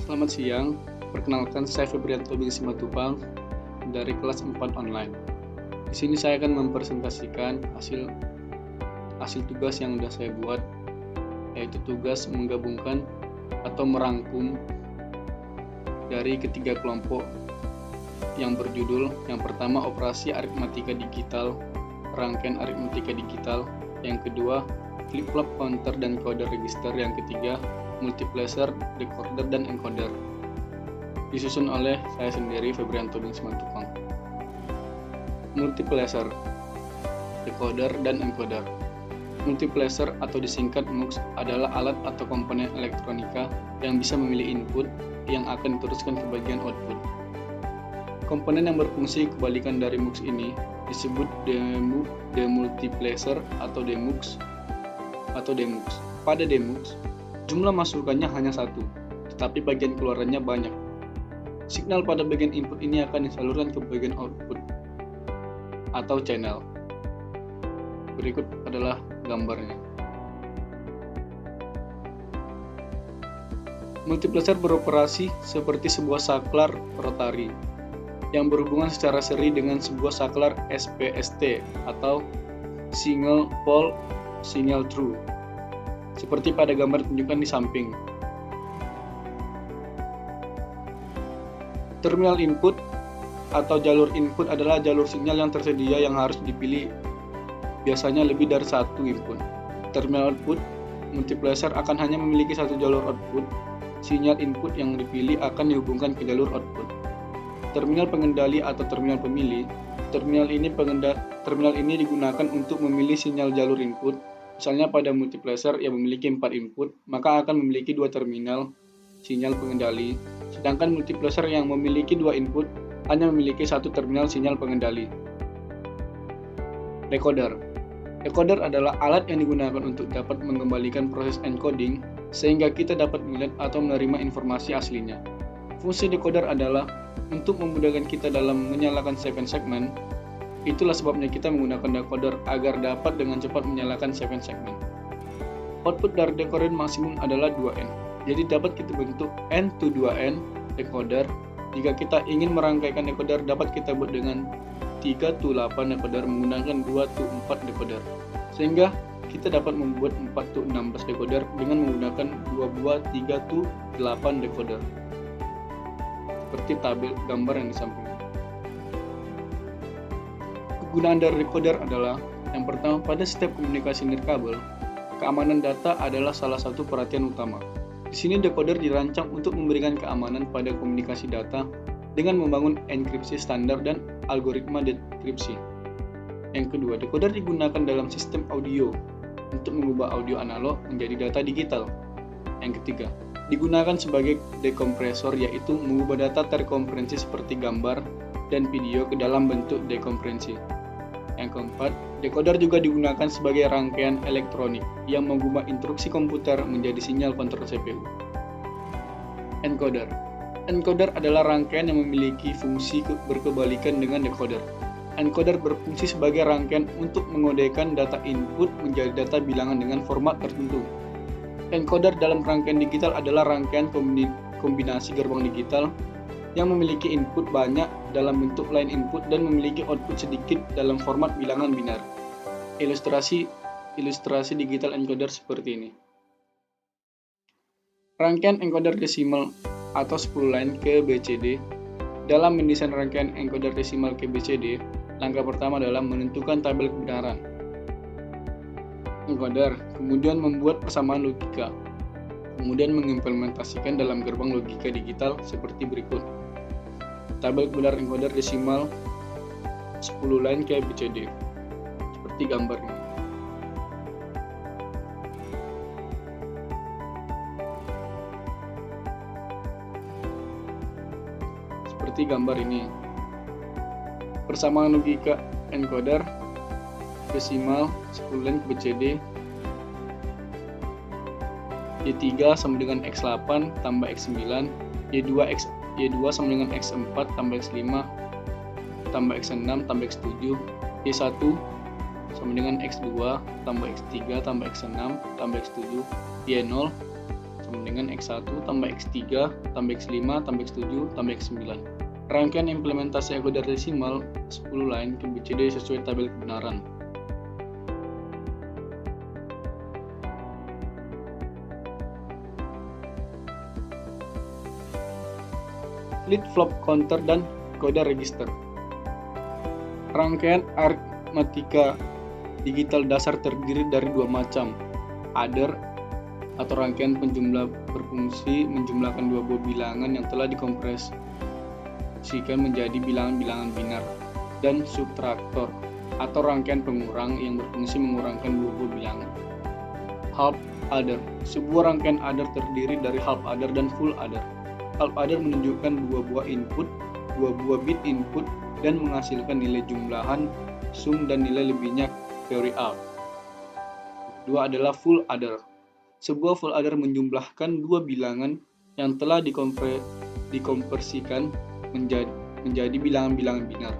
Selamat siang, perkenalkan saya Febrianto bin Simatupang dari kelas 4 online. Di sini saya akan mempresentasikan hasil tugas yang sudah saya buat, yaitu tugas menggabungkan atau merangkum dari ketiga kelompok yang berjudul yang pertama operasi aritmatika digital, rangkaian aritmatika digital, yang kedua flip-flop counter dan coder register, yang ketiga multiplexer, decoder, dan encoder. Disusun oleh saya sendiri, Febrianto bin Simatupang. Multiplexer, decoder, dan encoder. Multiplexer atau disingkat MUX adalah alat atau komponen elektronika yang bisa memilih input yang akan diteruskan ke bagian output. Komponen yang berfungsi kebalikan dari MUX ini disebut demultiplexer atau demux. Pada demux, jumlah masukannya hanya satu, tetapi bagian keluarannya banyak. Signal pada bagian input ini akan disalurkan ke bagian output atau channel. Berikut adalah gambarnya. Multiplexer beroperasi seperti sebuah saklar rotari yang berhubungan secara seri dengan sebuah saklar SPST atau single pole signal through, seperti pada gambar tunjukkan di samping. Terminal input atau jalur input adalah jalur sinyal yang tersedia yang harus dipilih, biasanya lebih dari satu input. Terminal output, multiplexer akan hanya memiliki satu jalur output. Sinyal input yang dipilih akan dihubungkan ke jalur output. Terminal pengendali atau terminal pemilih, terminal ini digunakan untuk memilih sinyal jalur input. Misalnya pada multiplexer yang memiliki 4 input, maka akan memiliki 2 terminal sinyal pengendali, sedangkan multiplexer yang memiliki 2 input hanya memiliki 1 terminal sinyal pengendali. Decoder. Decoder adalah alat yang digunakan untuk dapat mengembalikan proses encoding sehingga kita dapat melihat atau menerima informasi aslinya. Fungsi decoder adalah untuk memudahkan kita dalam menyalakan 7 segmen. Itulah sebabnya kita menggunakan decoder agar dapat dengan cepat menyalakan 7 segmen. Output dari decoder maksimum adalah 2N. Jadi dapat kita bentuk N to 2N decoder. Jika kita ingin merangkaikan decoder, dapat kita buat dengan 3 to 8 decoder menggunakan 2 to 4 decoder. Sehingga kita dapat membuat 4 to 16 decoder dengan menggunakan 2 buah 3 to 8 decoder. Seperti tabel gambar yang di samping. Kegunaan dari decoder adalah yang pertama, pada setiap komunikasi nirkabel, keamanan data adalah salah satu perhatian utama. Di sini decoder dirancang untuk memberikan keamanan pada komunikasi data dengan membangun enkripsi standar dan algoritma dekripsi. Yang kedua, decoder digunakan dalam sistem audio untuk mengubah audio analog menjadi data digital. Yang ketiga, digunakan sebagai dekompresor, yaitu mengubah data terkompresi seperti gambar dan video ke dalam bentuk dekompresi. Yang keempat, decoder juga digunakan sebagai rangkaian elektronik yang mengubah instruksi komputer menjadi sinyal kontrol CPU. Encoder. Encoder adalah rangkaian yang memiliki fungsi berkebalikan dengan decoder. Encoder berfungsi sebagai rangkaian untuk mengodekan data input menjadi data bilangan dengan format tertentu. Encoder dalam rangkaian digital adalah rangkaian kombinasi gerbang digital yang memiliki input banyak dalam bentuk line input dan memiliki output sedikit dalam format bilangan binar. Ilustrasi digital encoder seperti ini. Rangkaian encoder desimal atau 10 line ke BCD. Dalam mendesain rangkaian encoder desimal ke BCD, langkah pertama adalah menentukan tabel kebenaran encoder, kemudian membuat persamaan logika, kemudian mengimplementasikan dalam gerbang logika digital seperti berikut. Tabel kebenaran encoder desimal 10 line ke BCD, seperti gambar ini. Seperti gambar ini. Persamaan logika encoder desimal 10 line ke BCD. Y3 sama dengan X8 tambah X9, Y2 sama dengan X4 tambah X5 tambah X6 tambah X7, Y1 sama dengan X2 tambah X3 tambah X6 tambah X7, Y0 sama dengan X1 tambah X3 tambah X5 tambah X7 tambah X9. Rangkaian implementasi encoder desimal 10 line to BCD sesuai tabel kebenaran. Flip-flop counter dan encoder register. Rangkaian aritmatika digital dasar terdiri dari dua macam, adder atau rangkaian penjumlah berfungsi menjumlahkan dua buah bilangan yang telah dikompresikan menjadi bilangan-bilangan binar, dan subtraktor atau rangkaian pengurang yang berfungsi mengurangkan dua buah bilangan. Half adder. Sebuah rangkaian adder terdiri dari half adder dan full adder. Half adder menunjukkan dua buah input, dua buah bit input, dan menghasilkan nilai jumlahan, sum, dan nilai lebihnya carry out. Dua adalah full adder. Sebuah full adder menjumlahkan dua bilangan yang telah dikonversikan menjadi bilangan-bilangan binar.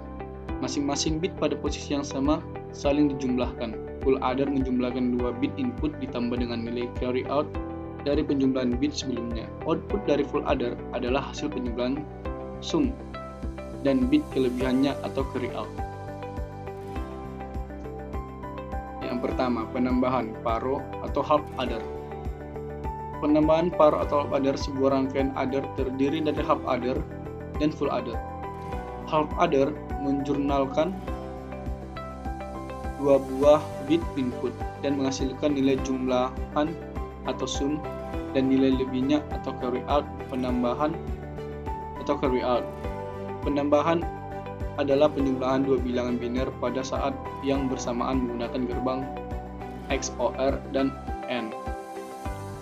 Masing-masing bit pada posisi yang sama saling dijumlahkan. Full adder menjumlahkan dua bit input ditambah dengan nilai carry out dari penjumlahan bit sebelumnya. Output dari full adder adalah hasil penjumlahan sum dan bit kelebihannya atau carry out. Yang pertama, penambahan paro atau half adder. Penambahan paro atau half adder sebuah rangkaian adder terdiri dari half adder dan full adder. Half adder menjurnalkan dua buah bit input dan menghasilkan nilai jumlahan atau sum dan nilai lebihnya atau carry out. Penambahan adalah penjumlahan dua bilangan biner pada saat yang bersamaan menggunakan gerbang XOR dan AND.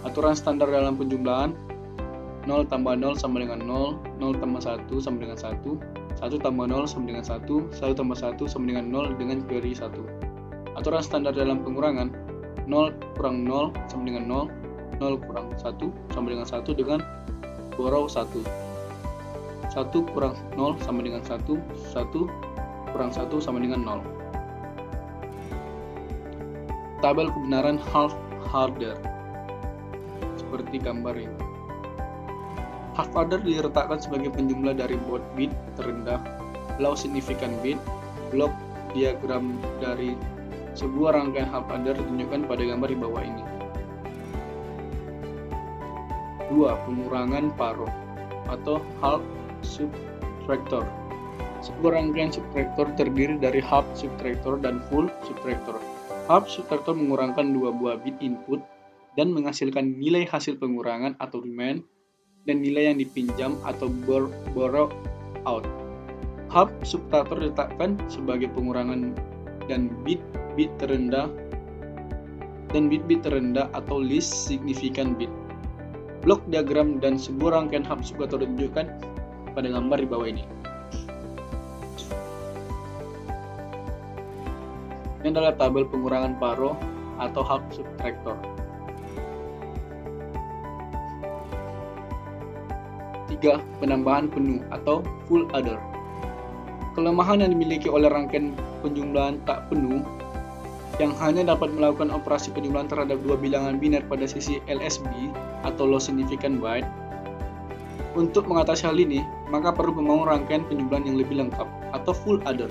Aturan standar dalam penjumlahan: 0 tambah 0 sama dengan 0, 0 tambah 1 sama dengan 1, 1 tambah 0 sama dengan 1, 1 tambah 1 sama dengan 0 dengan carry 1. Aturan standar dalam pengurangan: 0 kurang 0 sama dengan 0, 0 kurang 1 sama dengan 1 dengan borrow 1. 1 kurang 0 sama dengan 1, 1 kurang 1 sama dengan 0. Tabel kebenaran half adder seperti gambar ini. Half adder diletakkan sebagai penjumlah dari both bit terendah, low significant bit. Blok diagram dari sebuah rangkaian half adder ditunjukkan pada gambar di bawah ini. 2. Pengurangan paro atau half subtractor. Sebuah rangkaian subtractor terdiri dari half subtractor dan full subtractor. Half subtractor mengurangkan dua buah bit input dan menghasilkan nilai hasil pengurangan atau remand dan nilai yang dipinjam atau borrow out. Half subtractor diletakkan sebagai pengurangan dan bit-bit terendah atau least significant bit. Blok diagram dan sebuah rangkaian half subtractor ditunjukkan pada gambar di bawah ini. Ini adalah tabel pengurangan paro atau half subtractor. 3. Penambahan penuh atau full adder. Kelemahan yang dimiliki oleh rangkaian penjumlahan tak penuh yang hanya dapat melakukan operasi penjumlahan terhadap dua bilangan biner pada sisi LSB atau low significant byte. Untuk mengatasi hal ini, maka perlu membangun rangkaian penjumlahan yang lebih lengkap atau full adder.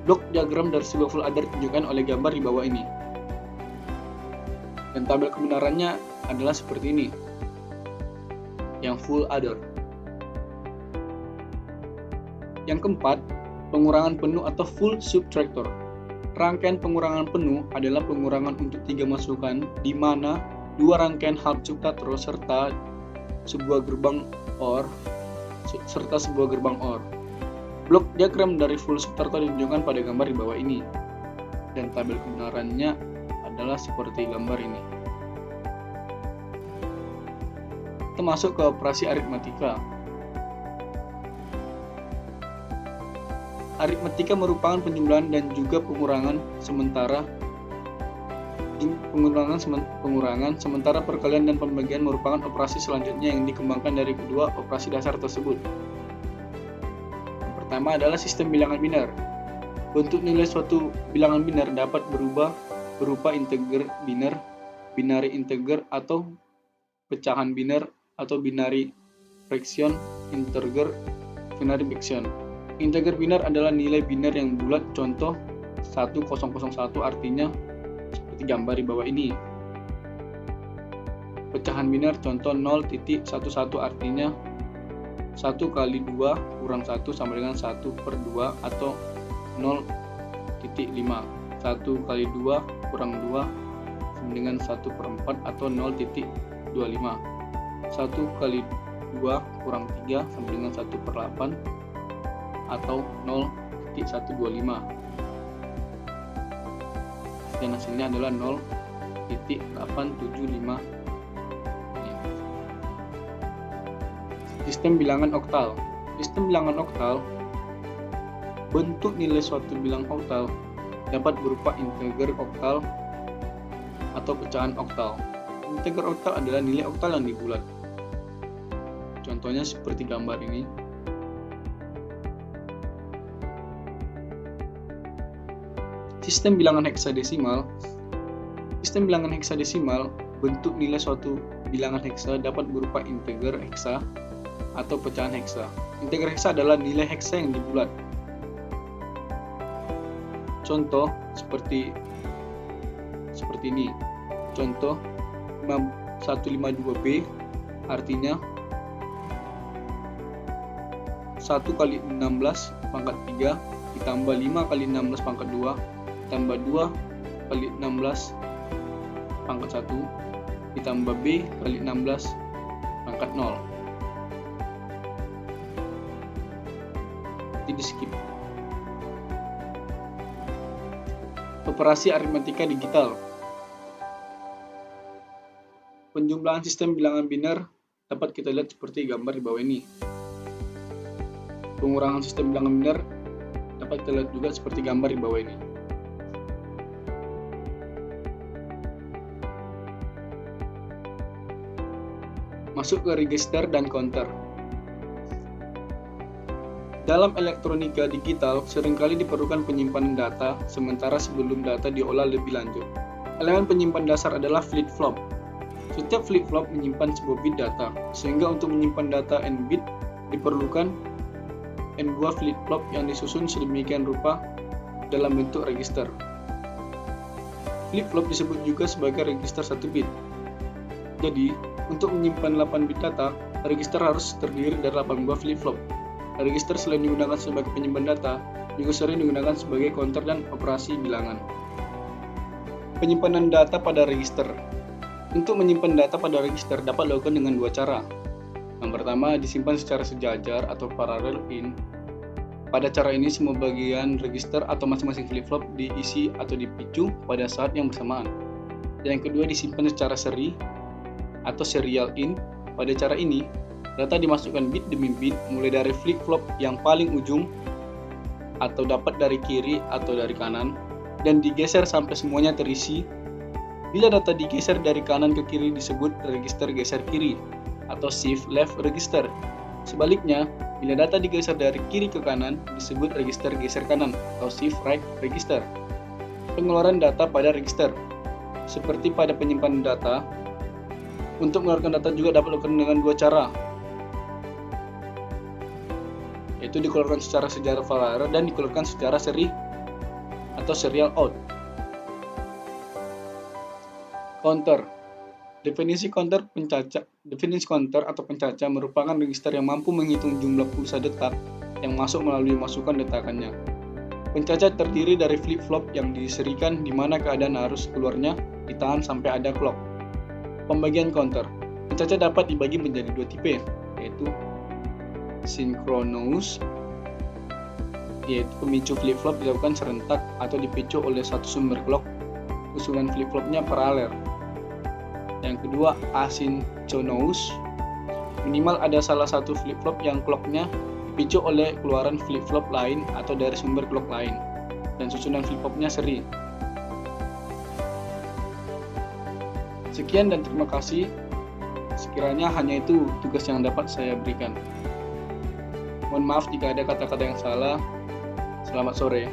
Blok diagram dari sebuah full adder ditunjukkan oleh gambar di bawah ini. Dan tabel kebenarannya adalah seperti ini. Yang full adder. Yang keempat, pengurangan penuh atau full subtractor. Rangkaian pengurangan penuh adalah pengurangan untuk tiga masukan di mana dua rangkaian half subtractor serta sebuah gerbang OR. Blok diagram dari full subtractor ditunjukkan pada gambar di bawah ini. Dan tabel kebenarannya adalah seperti gambar ini. Kita masuk ke operasi aritmatika. Aritmatika merupakan penjumlahan dan juga pengurangan sementara perkalian dan pembagian merupakan operasi selanjutnya yang dikembangkan dari kedua operasi dasar tersebut. Yang pertama adalah sistem bilangan biner. Bentuk nilai suatu bilangan biner dapat berubah berupa integer biner, binary integer, atau pecahan biner atau binary fraction, integer binary fraction. Integer biner adalah nilai biner yang bulat, contoh 1001, artinya seperti gambar di bawah ini. Pecahan biner contoh 0.11, artinya 1 kali 2 kurang 1 sama dengan 1/2 atau 0.5. 1 kali 2 kurang 2 sama dengan 1/4 atau 0.25. 1 kali 2 kurang 3 sama dengan 1/8 atau 0.125. Dan hasilnya adalah 0.875. Sistem bilangan oktal. Sistem bilangan oktal, bentuk nilai suatu bilang oktal dapat berupa integer oktal atau pecahan oktal. Integer oktal adalah nilai oktal yang dibulat. Contohnya seperti gambar ini. Sistem bilangan heksadesimal. Sistem bilangan heksadesimal, bentuk nilai suatu bilangan heksa dapat berupa integer heksa atau pecahan heksa. Integer heksa adalah nilai heksa yang dibulat. Contoh seperti ini. Contoh 152B artinya 1 kali 16 pangkat 3 ditambah 5 kali 16 pangkat 2 ditambah 2 kali 16 pangkat 1 ditambah B kali 16 pangkat 0. Di skip. Operasi aritmatika digital. Penjumlahan sistem bilangan biner dapat kita lihat seperti gambar di bawah ini. Pengurangan sistem bilangan biner dapat kita lihat juga seperti gambar di bawah ini. Masuk ke register dan counter. Dalam elektronika digital, seringkali diperlukan penyimpanan data, sementara sebelum data diolah lebih lanjut. Elemen penyimpan dasar adalah flip-flop. Setiap flip-flop menyimpan sebuah bit data, sehingga untuk menyimpan data n bit diperlukan n buah flip-flop yang disusun sedemikian rupa dalam bentuk register. Flip-flop disebut juga sebagai register 1 bit. Jadi, untuk menyimpan 8 bit data, register harus terdiri dari 8 buah flip-flop. Register selain digunakan sebagai penyimpan data, juga sering digunakan sebagai counter dan operasi bilangan. Penyimpanan data pada register. Untuk menyimpan data pada register dapat dilakukan dengan dua cara. Yang pertama, disimpan secara sejajar atau parallel in. Pada cara ini, semua bagian register atau masing-masing flip-flop diisi atau dipicu pada saat yang bersamaan. Yang kedua, disimpan secara seri atau serial in. Pada cara ini, data dimasukkan bit demi bit mulai dari flip-flop yang paling ujung atau dapat dari kiri atau dari kanan dan digeser sampai semuanya terisi. Bila data digeser dari kanan ke kiri disebut register geser kiri atau shift left register. Sebaliknya, bila data digeser dari kiri ke kanan disebut register geser kanan atau shift right register. Pengeluaran data pada register. Seperti pada penyimpanan data, untuk mengeluarkan data juga dapat dilakukan dengan dua cara, yaitu dikeluarkan secara sejajar paralel dan dikeluarkan secara seri atau serial out. Counter. Definisi counter atau pencaca merupakan register yang mampu menghitung jumlah pulsa detak yang masuk melalui masukan detakannya. Pencaca terdiri dari flip-flop yang diserikan di mana keadaan arus keluarnya ditahan sampai ada clock. Pembagian counter. Pencaca dapat dibagi menjadi dua tipe, yaitu synchronous, yaitu pemicu flip-flop dilakukan serentak atau dipicu oleh satu sumber clock. Usulan flip-flopnya paralel. Yang kedua, asynchronous. Minimal ada salah satu flip-flop yang clocknya dipicu oleh keluaran flip-flop lain atau dari sumber clock lain, dan susunan flip-flopnya seri. Sekian dan terima kasih. Sekiranya hanya itu tugas yang dapat saya berikan. Mohon maaf jika ada kata-kata yang salah. Selamat sore.